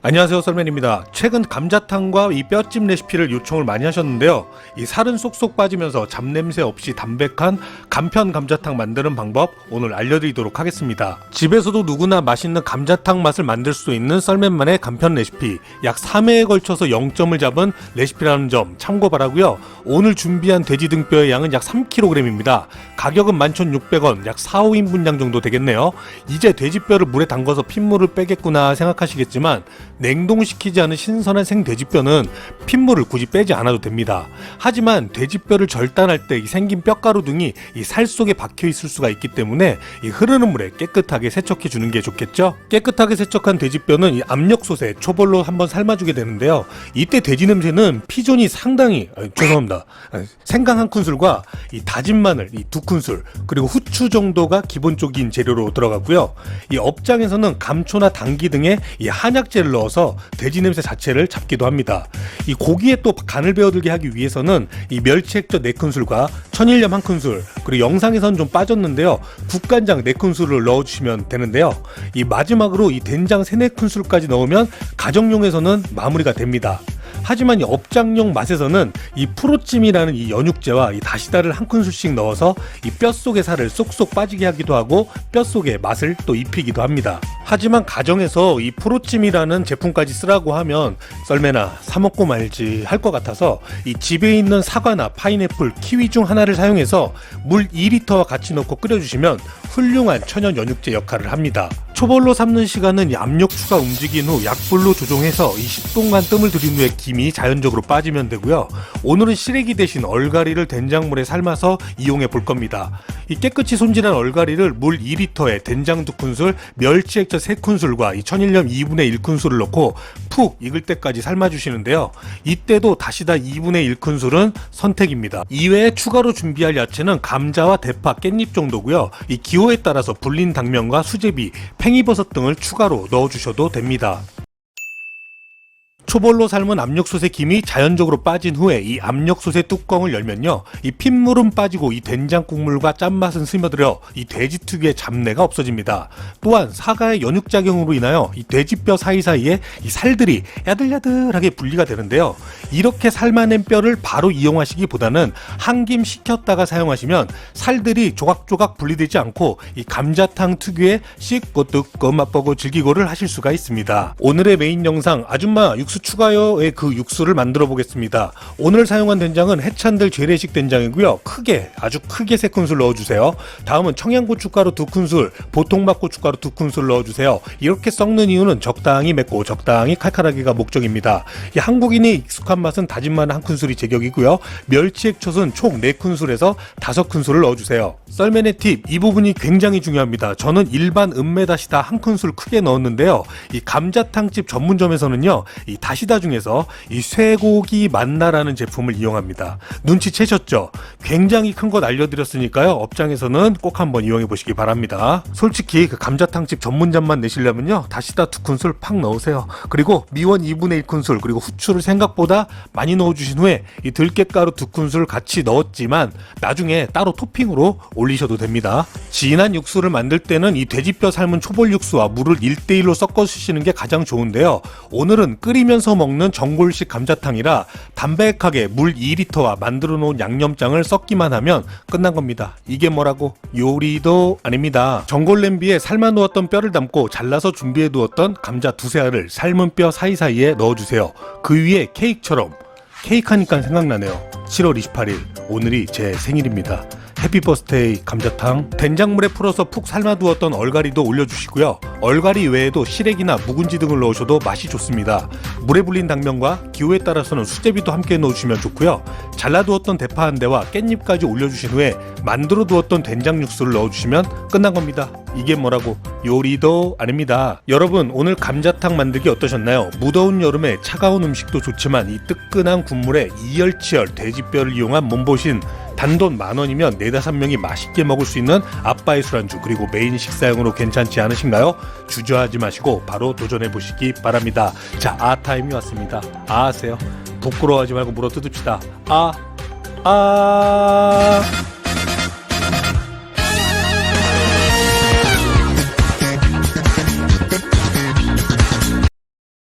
안녕하세요, 썰맨입니다. 최근 감자탕과 이 뼈찜 레시피를 요청을 많이 하셨는데요. 이 살은 쏙쏙 빠지면서 잡냄새 없이 담백한 간편 감자탕 만드는 방법 오늘 알려드리도록 하겠습니다. 집에서도 누구나 맛있는 감자탕 맛을 만들 수 있는 썰맨만의 간편 레시피, 약 3회에 걸쳐서 0점을 잡은 레시피라는 점 참고 바라고요. 오늘 준비한 돼지 등뼈의 양은 약 3kg입니다. 가격은 11,600원, 약 4, 5인분량 정도 되겠네요. 이제 돼지뼈를 물에 담가서 핏물을 빼겠구나 생각하시겠지만 냉동시키지 않은 신선한 생돼지뼈는 핏물을 굳이 빼지 않아도 됩니다. 하지만 돼지뼈를 절단할 때 이 생긴 뼈가루 등이 이 살 속에 박혀 있을 수가 있기 때문에 이 흐르는 물에 깨끗하게 세척해 주는 게 좋겠죠. 깨끗하게 세척한 돼지뼈는 이 압력솥에 초벌로 한번 삶아주게 되는데요. 이때 돼지 냄새는 피존이 상당히 생강 한 큰술과 이 다진 마늘 이 2큰술 그리고 후추 정도가 기본적인 재료로 들어가고요. 이 업장에서는 감초나 당귀 등의 이 한약재를 넣어서 돼지 냄새 자체를 잡기도 합니다. 이 고기에 또 간을 배어들게 하기 위해서는 이 멸치 액젓 4큰술과 천일염 1큰술 그리고 영상에서는 좀 빠졌는데요. 국간장 4큰술을 넣어주시면 되는데요. 이 마지막으로 이 된장 3, 4큰술까지 넣으면 가정용에서는 마무리가 됩니다. 하지만 이 업장용 맛에서는 이 프로찜이라는 이 연육제와 이 다시다를 1큰술씩 넣어서 이 뼛속의 살을 쏙쏙 빠지게 하기도 하고 뼛속의 맛을 또 입히기도 합니다. 하지만 가정에서 이 프로찜이라는 제품까지 쓰라고 하면 썰매나 사 먹고 말지 할 것 같아서 이 집에 있는 사과나 파인애플, 키위 중 하나를 사용해서 물 2리터와 같이 넣고 끓여주시면 훌륭한 천연 연육제 역할을 합니다. 초벌로 삶는 시간은 이 압력추가 움직인 후 약불로 조종해서 이 10분간 뜸을 들인 후에 김이 자연적으로 빠지면 되고요. 오늘은 시래기 대신 얼갈이를 된장물에 삶아서 이용해 볼 겁니다. 이 깨끗이 손질한 얼갈이를 물 2리터에 된장 2큰술, 멸치 액젓 3큰술과 이 천일염 2분의 1큰술을 넣고 푹 익을 때까지 삶아주시는데요. 이때도 다시다 2분의 1큰술은 선택입니다. 이외에 추가로 준비할 야채는 감자와 대파, 깻잎 정도고요. 이 기호에 따라서 불린 당면과 수제비, 팽이버섯 등을 추가로 넣어주셔도 됩니다. 초벌로 삶은 압력솥의 김이 자연적으로 빠진 후에 이 압력솥의 뚜껑을 열면요, 이 핏물은 빠지고 이 된장 국물과 짠맛은 스며들어 이 돼지 특유의 잡내가 없어집니다. 또한 사과의 연육작용으로 인하여 이 돼지뼈 사이사이에 이 살들이 야들야들하게 분리가 되는데요. 이렇게 삶아낸 뼈를 바로 이용하시기보다는 한 김 식혔다가 사용하시면 살들이 조각조각 분리되지 않고 이 감자탕 특유의 씹고 뜯고 맛보고 즐기고를 하실 수가 있습니다. 오늘의 메인 영상 아줌마 육수 추가요의 그 육수를 만들어 보겠습니다. 오늘 사용한 된장은 해찬들 재래식 된장이고요. 아주 크게 3큰술 넣어주세요. 다음은 청양고춧가루 2큰술, 보통맛 고춧가루 2큰술 넣어주세요. 이렇게 섞는 이유는 적당히 맵고 적당히 칼칼하기가 목적입니다. 이 한국인이 익숙한 맛은 다진 마늘 1큰술이 제격이고요. 멸치 액젓은 총 4큰술에서 5큰술을 넣어주세요. 썰맨의 팁, 이 부분이 굉장히 중요합니다. 저는 일반 은메다시다 1큰술 크게 넣었는데요. 이 감자탕집 전문점에서는요, 이 다시다 중에서 이 쇠고기 만나라는 제품을 이용합니다. 눈치채셨죠? 굉장히 큰 것 알려드렸으니까요. 업장에서는 꼭 한번 이용해 보시기 바랍니다. 솔직히 그 감자탕집 전문점만 내시려면요, 다시다 2큰술 팍 넣으세요. 그리고 미원 2분의 1큰술 그리고 후추를 생각보다 많이 넣어주신 후에 이 들깨가루 2큰술 같이 넣었지만 나중에 따로 토핑으로 올리셔도 됩니다. 진한 육수를 만들 때는 이 돼지뼈 삶은 초벌 육수와 물을 1대1로 섞어 주시는 게 가장 좋은데요. 오늘은 끓이면서 먹는 전골식 감자탕이라 담백하게 물 2리터와 만들어 놓은 양념장을 섞기만 하면 끝난 겁니다. 이게 뭐라고? 요리도 아닙니다. 전골 냄비에 삶아 놓았던 뼈를 담고 잘라서 준비해 두었던 감자 2-3알을 삶은 뼈 사이사이에 넣어주세요. 그 위에 케이크처럼, 케이크 하니까 생각나네요. 7월 28일 오늘이 제 생일입니다. 해피 버스데이 감자탕. 된장물에 풀어서 푹 삶아두었던 얼갈이도 올려주시고요. 얼갈이 외에도 시래기나 묵은지 등을 넣으셔도 맛이 좋습니다. 물에 불린 당면과 기호에 따라서는 수제비도 함께 넣어주시면 좋고요. 잘라두었던 대파 한 대와 깻잎까지 올려주신 후에 만들어두었던 된장 육수를 넣어주시면 끝난 겁니다. 이게 뭐라고? 요리도 아닙니다. 여러분, 오늘 감자탕 만들기 어떠셨나요? 무더운 여름에 차가운 음식도 좋지만 이 뜨끈한 국물에 이열치열 돼지뼈를 이용한 몸보신, 단돈 10,000원이면 4-5명이 맛있게 먹을 수 있는 아빠의 술안주, 그리고 메인 식사용으로 괜찮지 않으신가요? 주저하지 마시고 바로 도전해 보시기 바랍니다. 자, 타임이 왔습니다. 하세요. 부끄러워하지 말고 물어 뜯읍시다.